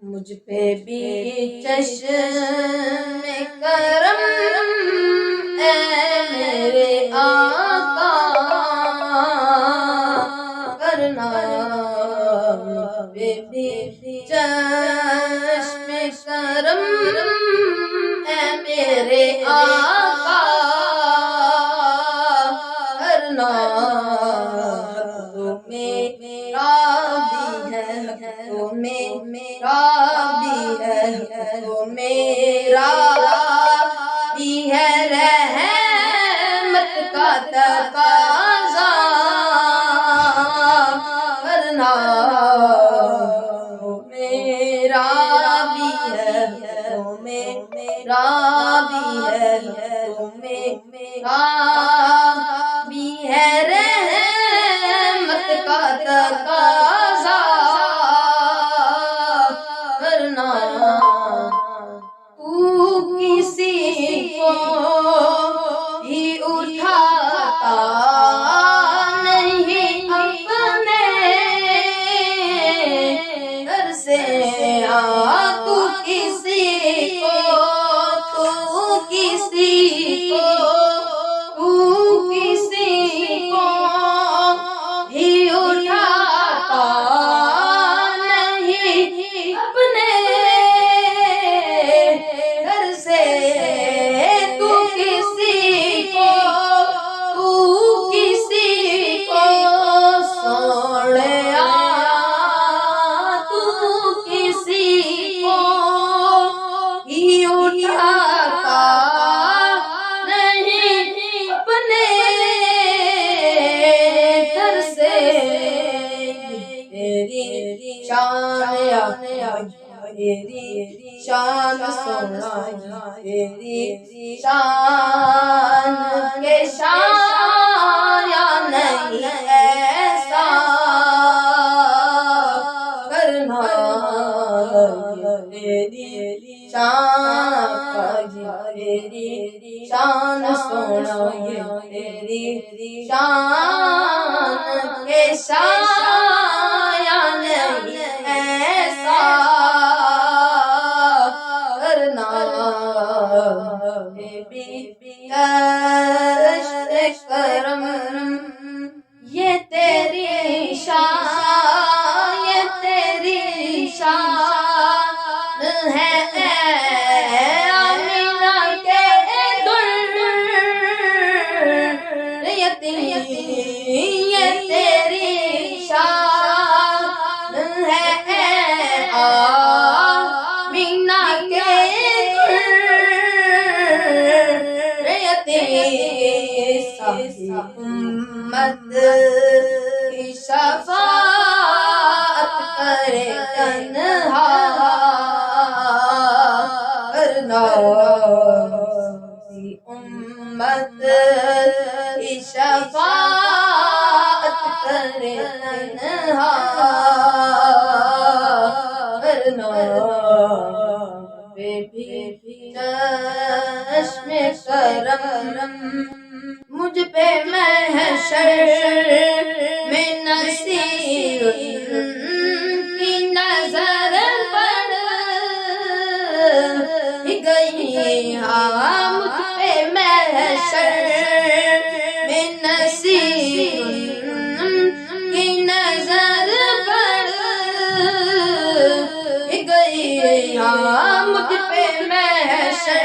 مجھ پہ بھی چشم کرم اے میرے آقا کرنا، مجھ پہ بھی چشم کرم اے میرے آقا کرنا، تو میرا بھی ہے، تو میرا بھی ہے، تو میرا بھی ہے رحمت کا تقاضا کرنا، تو میرا بھی ہے، تو میرا بھی ہے، تو میرا بھی ہے رحمت کا تقاضا کرنا، تو کسی کو بھی اٹھاتا نہیں اپنے گھر سے، تو کسی کو، تو کسی کو، تو کسی کو بھی اٹھاتا نہیں اپنے گھر سے، تو کسی کو، تو کسی کو سوڑیا، تو کسی کو ہی اٹھاتا نہیں اپنے گھر سے، تیری شان تیری شان سونا، تیری شان کے شایا نہیں ایسا کرنا، تیری شان تیری شان سونا، تیری شان کے شایا نہیں ایسا کرنا، بی کرم یہ تیری شان، یہ تیری شان ہے اے آمینہ کے دریاتی، یہ تیری شان ہے اے آمینہ کے دریاتی، ساری امت کی شفاعت کرے تنہا کرنا، ساری امت کی شفاعت کرے تنہا کرنا، بے بھی چشم کرم مجھ پہ محشر میں نصیر کی نظر پڑ گئی، ہاں مجھ پہ محشر میں نصیر کی نظر پڑ گئی، ہاں مجھ پہ محشر،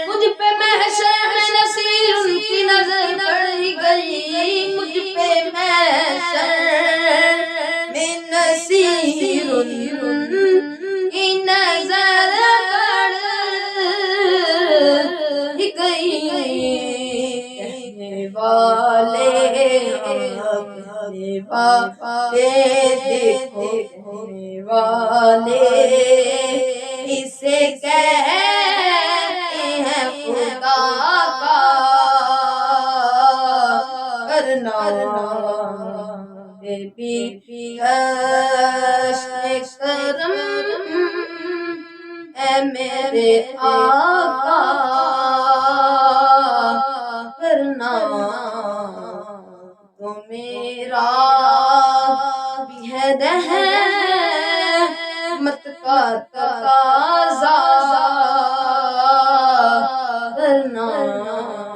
مجھ پہ محشر میں نصیر کی نظر پڑ گئی، مجھ پہ محشر میں نصیر کی نظر پڑ گئی، کہنے والے کہنے والے دیکھو، کہنے والے اسے کہتے ہیں خدا کا کرنا، بی کرم اے میرے آقا کرنا، تو میرا بھی ہے رحمت لت تقاضا کرنا